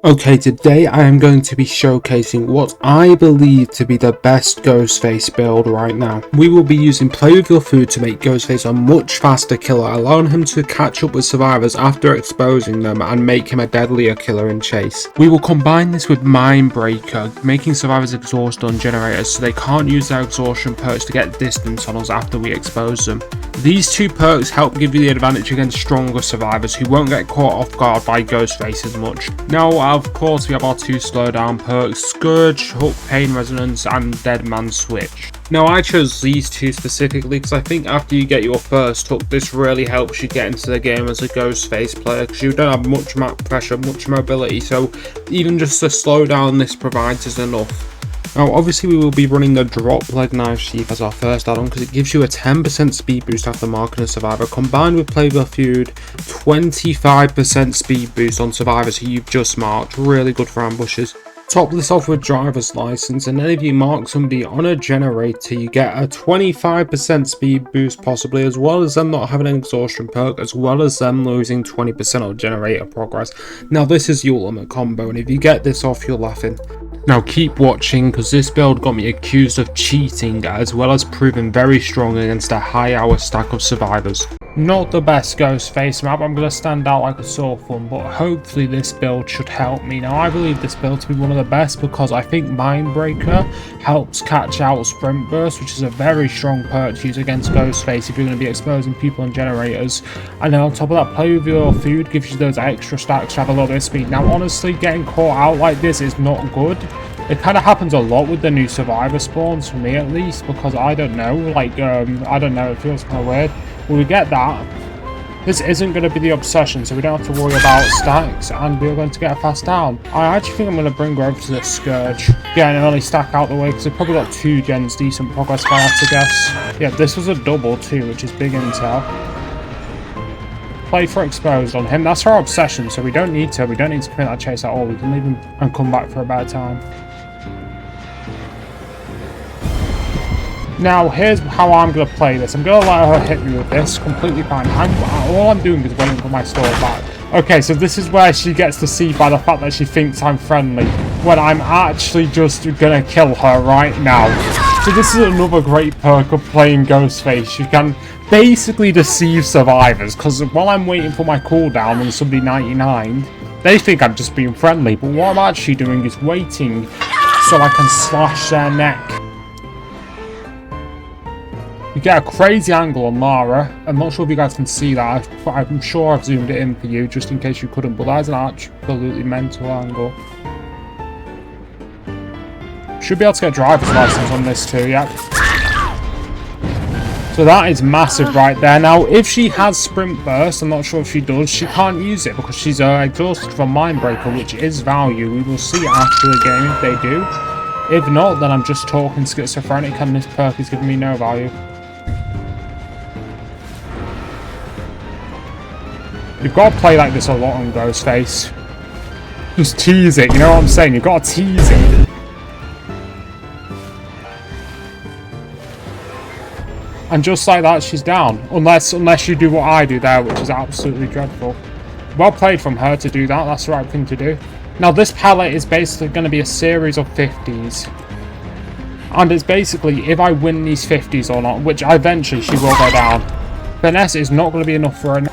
Okay, today I am going to be showcasing what I believe to be the best Ghostface build right now. We will be using Play With Your Food to make Ghostface a much faster killer, allowing him to catch up with survivors after exposing them and make him a deadlier killer in chase. We will combine this with Mind Breaker, making survivors exhaust on generators so they can't use their exhaustion perks to get distance on us after we expose them. These two perks help give you the advantage against stronger survivors who won't get caught off guard by Ghostface as much. Now, of course, we have our two slowdown perks, Scourge, Hook, Pain Resonance, and Dead Man Switch. Now, I chose these two specifically because I think after you get your first hook, this really helps you get into the game as a Ghostface player because you don't have much map pressure, much mobility, so even just the slowdown this provides is enough. Now, obviously we will be running the drop leg knife sheath as our first add-on because it gives you a 10% speed boost after marking a survivor, combined with Play With Your Food, 25% speed boost on survivors who you've just marked, really good for ambushes. Top this off with driver's license, and then if you mark somebody on a generator, you get a 25% speed boost possibly, as well as them not having an exhaustion perk, as well as them losing 20% of generator progress. Now this is the ultimate combo, and if you get this off, you're laughing. Now keep watching because this build got me accused of cheating as well as proving very strong against a high hour stack of survivors. Not the best Ghostface map, I'm going to stand out like a sore thumb, but hopefully this build should help me. Now I believe this build to be one of the best because I think Mind Breaker helps catch out Sprint Burst, which is a very strong perk to use against Ghostface if you're going to be exposing people on generators. And then on top of that, Play With Your Food gives you those extra stacks to have a little bit of speed. Now honestly, getting caught out like this is not good. It kind of happens a lot with the new survivor spawns, for me at least, because I don't know, I don't know, it feels kind of weird. When we get that, this isn't going to be the obsession, so we don't have to worry about stacks, and we're going to get a fast down. I actually think I'm going to bring her over to the Scourge, get an early stack out the way, because they've probably got 2 gens decent progress, if I have to guess. Yeah, this was a double too, which is big intel. Play for exposed on him, that's our obsession, so we don't need to commit that chase at all. We can leave him and come back for a better time. Now, here's how I'm going to play this. I'm going to let her hit me with this, completely fine. All I'm doing is waiting for my store back. Okay, so this is where she gets deceived by the fact that she thinks I'm friendly, when I'm actually just going to kill her right now. So this is another great perk of playing Ghostface. You can basically deceive survivors, because while I'm waiting for my cooldown on somebody 99, they think I'm just being friendly, but what I'm actually doing is waiting so I can slash their neck. You get a crazy angle on Lara. I'm not sure if you guys can see that. I'm sure I've zoomed it in for you just in case you couldn't, but that's an absolutely mental angle. Should be able to get driver's license on this too, yeah. So that is massive right there. Now, if she has Sprint Burst, I'm not sure if she does, she can't use it because she's exhausted from Mind Breaker, which is value. We will see after the game if they do. If not, then I'm just talking schizophrenic and this perk is giving me no value. You've got to play like this a lot on Ghostface. Just tease it, you know what I'm saying? You've got to tease it. And just like that, she's down. Unless you do what I do there, which is absolutely dreadful. Well played from her to do that. That's the right thing to do. Now, this palette is basically going to be a series of 50s. And it's basically, if I win these 50s or not, which eventually she will go down. Finesse is not going to be enough for her.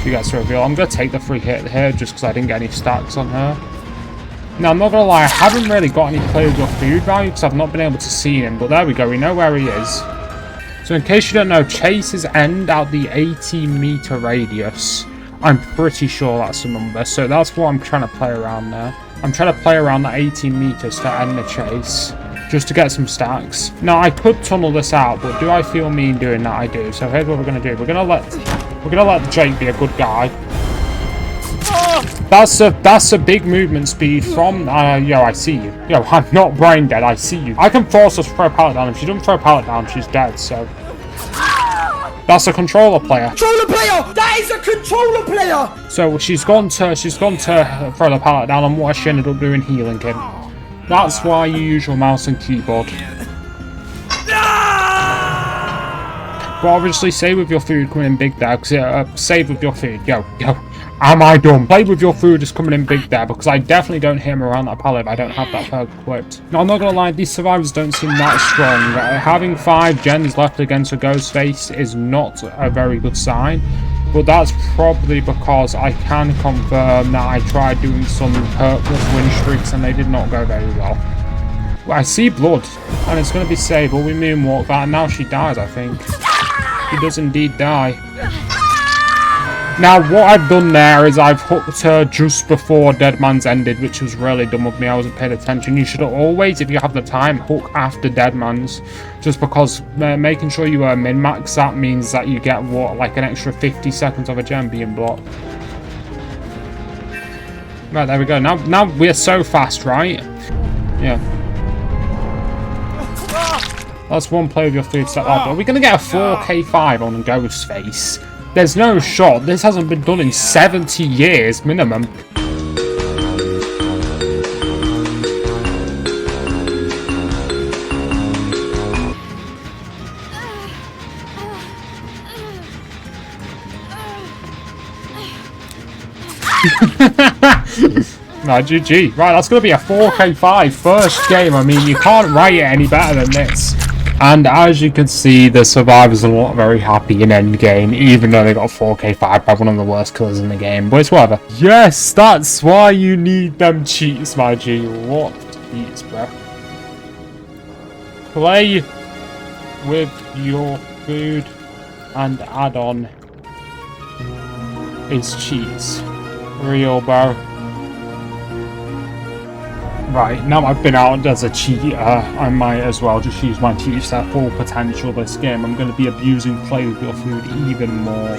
You guys to reveal. I'm going to take the free hit here just because I didn't get any stacks on her. Now, I'm not going to lie, I haven't really got any Play With Your Food value because I've not been able to see him, but there we go, we know where he is. So in case you don't know, chases end at the 80-meter radius. I'm pretty sure that's the number, so that's what I'm trying to play around there. I'm trying to play around the 18 meters to end the chase, just to get some stacks. Now, I could tunnel this out, but do I feel mean doing that? I do. So here's what we're going to do. We're going to let Jake be a good guy. That's a big movement speed from, yo, I see you. Yo, I'm not brain dead, I see you. I can force us to throw a pallet down. If she doesn't throw a pallet down, she's dead, so. That's a controller player. Controller player! That is a controller player! So she's gone to throw the pallet down, and what she ended up doing, healing him. That's why you use your mouse and keyboard. But obviously, save with your food coming in big there, because save with your food. Yo. Am I done? Play with your food is coming in big there, because I definitely don't hit him around that pallet if I don't have that perk equipped. Now, I'm not going to lie, these survivors don't seem that strong. Having 5 gens left against a Ghostface is not a very good sign. But that's probably because I can confirm that I tried doing some perkless win streaks and they did not go very well. Well, I see blood, and it's going to be saved, but we moonwalk that, and now she dies, I think. She does indeed die. Now, what I've done there is I've hooked her just before Dead Man's ended, which was really dumb of me. I wasn't paying attention. You should always, if you have the time, hook after Dead Man's. Just because making sure you min-max that means that you get, what, like an extra 50 seconds of a gem being blocked. Right, there we go. Now we're so fast, right? Yeah. That's one play with your food step up. Are we going to get a 4K5 on Ghostface? There's no shot. This hasn't been done in 70 years minimum. No, GG. Right, that's going to be a 4K5 first game. I mean, you can't write it any better than this. And as you can see, the survivors are not very happy in endgame, even though they got 4K5 by one of the worst killers in the game. But it's whatever. Yes, that's why you need them cheats, my G. What cheats, bro? Play with your food and add-on is cheats. Real, bro. Right, now I've been out as a cheater, I might as well just use my cheats at full potential this game. I'm going to be abusing play with your food even more.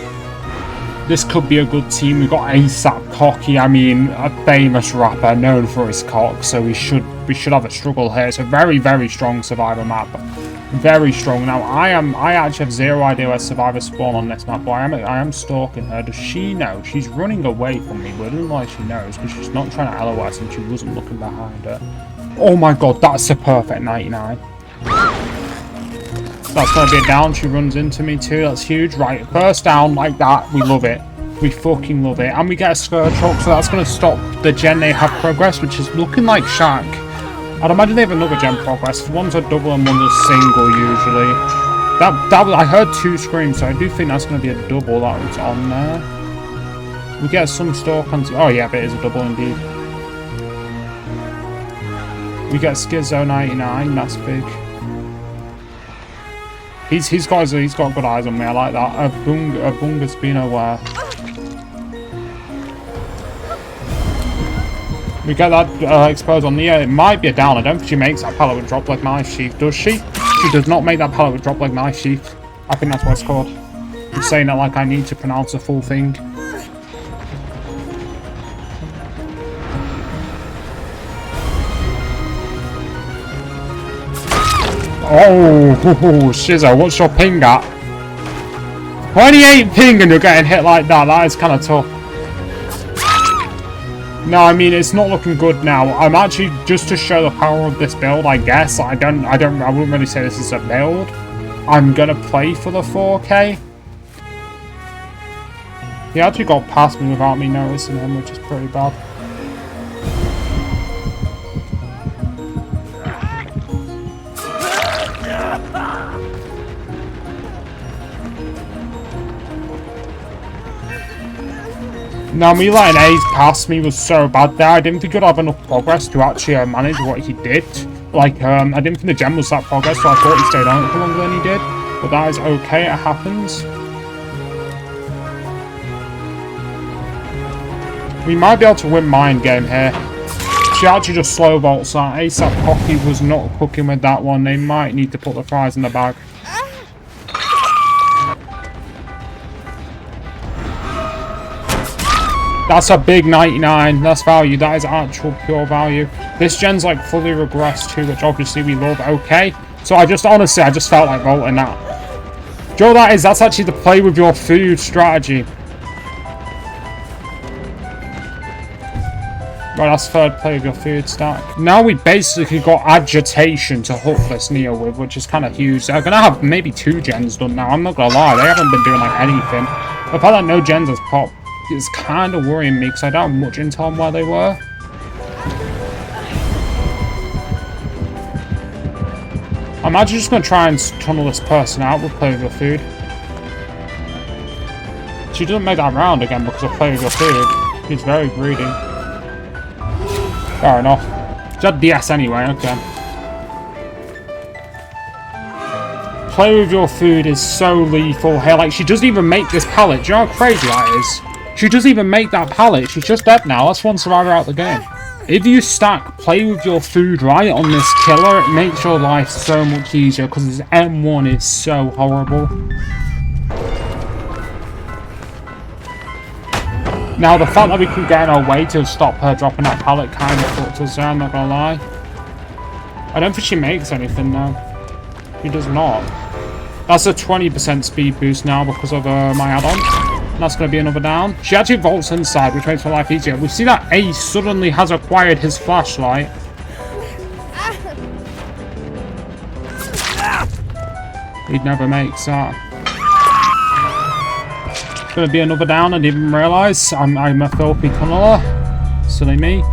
This could be a good team. We've got ASAP Cocky, I mean, a famous rapper known for his cock, so we should have a struggle here. It's a very, very strong survivor map. Very strong. Now, I actually have zero idea where survivors spawn on this map, but I am stalking her. Does she know? She's running away from me, but I don't know why she knows, because she's not trying to LOS and she wasn't looking behind her. Oh my god, that's a perfect 99. That's going to be a down. She runs into me too. That's huge. Right, first down like that. We love it. We fucking love it. And we get a skirt truck, so that's going to stop the gen they have progress, which is looking like Shaq. I'd imagine they have another gen progress. One's a double and one's a single usually. I heard 2 screams, so I do think that's going to be a double that was on there. We get some stalk on... Oh yeah, but it is a double indeed. We get Schizo 99, that's big. He's got good eyes on me, I like that. Bunga's been aware. We get that exposed on the air. It might be a down. I don't think she makes that pallet with drop leg knife sheath, does she? She does not make that pallet with drop leg knife sheath. I think that's what it's called. I'm saying that like I need to pronounce the full thing. Oh, Shizzo, what's your ping at? 28 ping and you're getting hit like that. That is kind of tough. No, I mean, it's not looking good now. I'm actually, just to show the power of this build, I guess. I wouldn't really say this is a build. I'm gonna play for the 4K. He actually got past me without me noticing him, which is pretty bad. Now, me letting Ace pass me was so bad there. I didn't think he'd have enough progress to actually manage what he did. Like, I didn't think the gem was that progress, so I thought he stayed on it for longer than he did. But that is okay, it happens. We might be able to win mind game here. She actually just slow bolts that. ASAP Cocky was not cooking with that one. They might need to put the fries in the bag. That's a big 99. That's value. That is actual pure value. This gen's like fully regressed too, which obviously we love. Okay. So I just felt like vaulting that. Joe, that's actually the play with your food strategy. Right, that's third play with your food stack. Now we basically got agitation to hook this Neo with, which is kind of huge. They're going to have maybe 2 gens done now. I'm not going to lie. They haven't been doing like anything. The fact that no gens has popped it's kind of worrying me because I don't have much intel on where they were. I imagine just going to try and tunnel this person out with play with your food. She doesn't make that round again because of play with your food. She's very greedy. Fair enough. She had DS anyway, okay. Play with your food is so lethal here. Like, she doesn't even make this pallet. Do you know how crazy that is? She doesn't even make that pallet. She's just dead now. That's one survivor out of the game. If you stack play with your food right on this killer, it makes your life so much easier because his M1 is so horrible. Now, the fact that we can get in our way to stop her dropping that pallet kind of fucked us there, I'm not gonna lie. I don't think she makes anything now. She does not. That's a 20% speed boost now because of my add-on. That's going to be another down. She actually vaults inside, which makes her life easier. We see that Ace suddenly has acquired his flashlight. He never makes that. It's going to be another down. I didn't even realise. I'm a filthy tunneler. Silly me.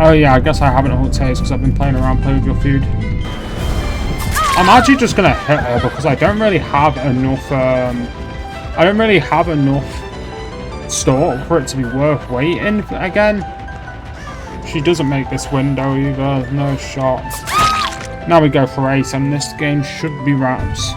Oh yeah, I guess I haven't hooked Ace because I've been playing around play with your food. I'm actually just going to hit her because I don't really have enough... I don't really have enough stock for it to be worth waiting again. She doesn't make this window either. No shot. Now we go for Ace, and this game should be wraps.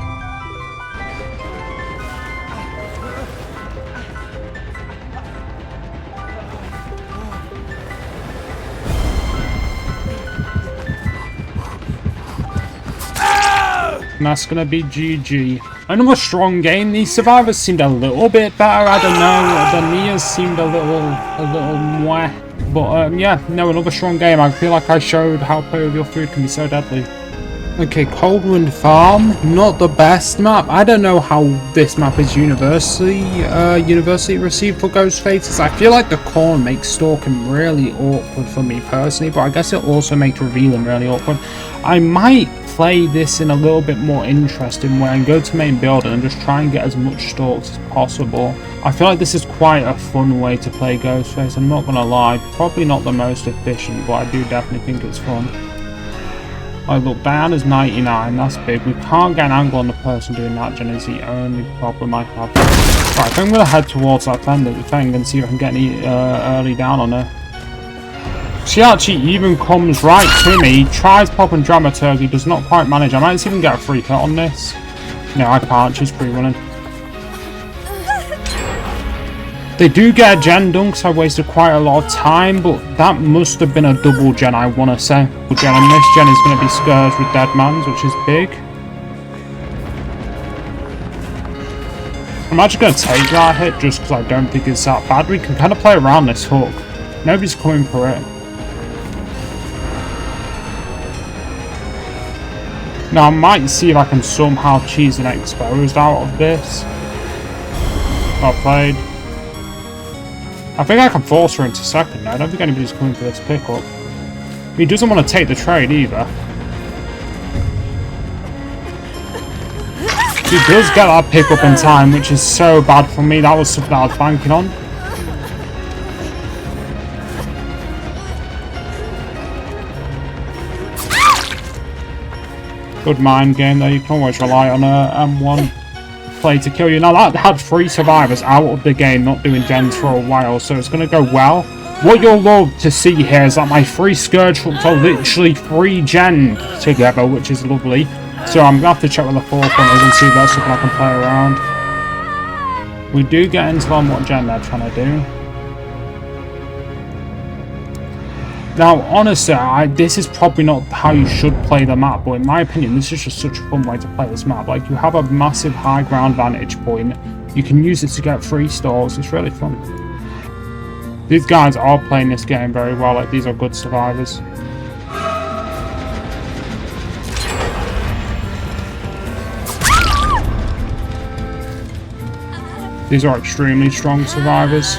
And that's going to be GG. Another strong game. These survivors seemed a little bit better. I don't know. The Nias seemed a little mwah. But yeah, no, another strong game. I feel like I showed how play with your food can be so deadly. Okay, Coldwind Farm, not the best map. I don't know how this map is universally received for Ghostface. I feel like the corn makes stalking really awkward for me personally, but I guess it also makes revealing really awkward. I might play this in a little bit more interesting way and go to main building and just try and get as much stalks as possible. I feel like this is quite a fun way to play Ghostface, I'm not gonna lie. Probably not the most efficient, but I do definitely think it's fun. Oh look, Diana's 99, that's big. We can't get an angle on the person doing that, Jen, is the only problem I have. Right, I think I'm going to head towards that thing and see if I can get any early down on her. She actually even comes right to me, tries popping Dramaturgy, does not quite manage. I might even get a free cut on this. No, I can't, she's pre-running. They do get a gen done because I wasted quite a lot of time, but that must have been a double gen, I want to say. Gen, and this gen is going to be Scourged with Dead Man's, which is big. I'm actually going to take that hit just because I don't think it's that bad. We can kind of play around this hook. Nobody's coming for it. Now I might see if I can somehow cheese an exposed out of this. Well played. I think I can force her into second now. I don't think anybody's coming for this pickup. He doesn't want to take the trade either. He does get that pickup in time, which is so bad for me. That was something I was banking on. Good mind game there. You can always rely on a M1 play to kill you. Now that had 3 survivors out of the game, not doing gens for a while, so it's going to go well. What you'll love to see here is that my 3 Scourge hooks are literally 3 gen together, which is lovely. So I'm going to have to check with the 4 pointers and see if that's something I can play around. We do get into on what gen they're trying to do. Now, honestly, this is probably not how you should play the map, but in my opinion, this is just such a fun way to play this map. Like, you have a massive high ground vantage point. You can use it to get free stalls. It's really fun. These guys are playing this game very well. Like, these are good survivors. These are extremely strong survivors.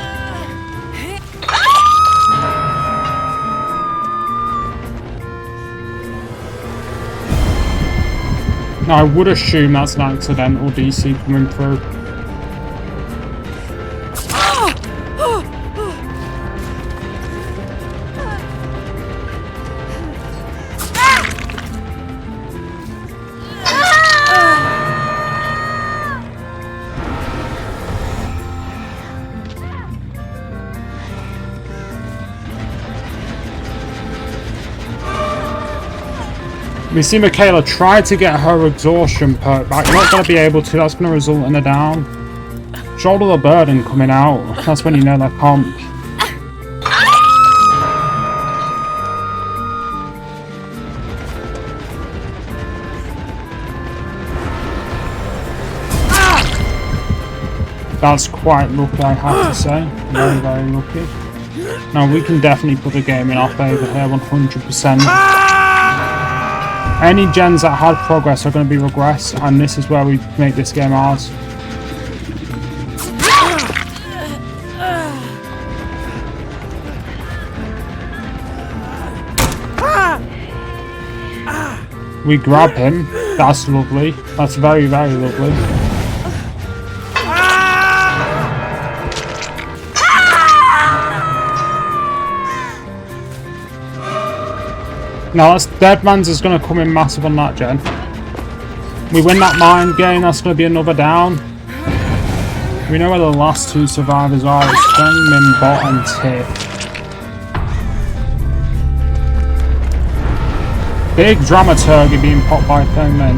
Now, I would assume that's an accidental DC coming through. We see Michaela try to get her exhaustion perk back. Not going to be able to. That's going to result in a down. Shoulder the burden coming out. That's when you know they're comp. That's quite lucky, I have to say. Very, very lucky. Now, we can definitely put the game in our favour here, 100%. Any gens that had progress are going to be regress, and this is where we make this game ours. We grab him. That's lovely. That's very, very lovely. Now that's Deadman's is going to come in massive on that gen. We win that mind game, that's going to be another down. We know where the last two survivors are. It's Fengmin, Bot and Tiff. Big dramaturgy being popped by Fengmin.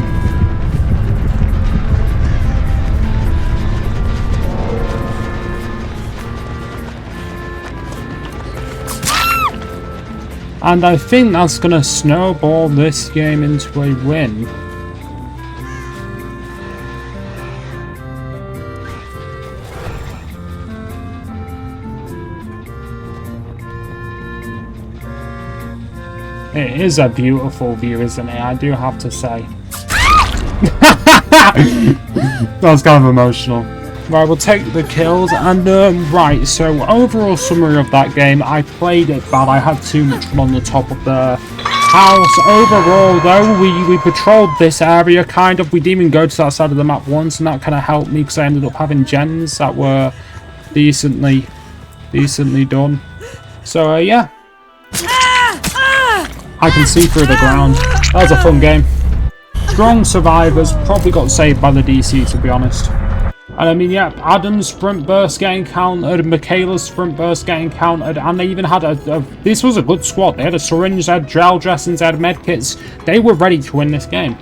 And I think that's going to snowball this game into a win. It is a beautiful view, isn't it? I do have to say. That was kind of emotional. Right, we'll take the kills, and right, so overall summary of that game, I played it bad, I had too much fun on the top of the house. Overall though, we patrolled this area kind of, we didn't even go to that side of the map once, and that kind of helped me because I ended up having gens that were decently done. So yeah, I can see through the ground. That was a fun game. Strong survivors, probably got saved by the DC to be honest. And I mean, yeah, Adam's sprint burst getting countered, Michaela's sprint burst getting countered, and they even had this was a good squad. They had a syringe, they had gel dressings, they had medkits. They were ready to win this game.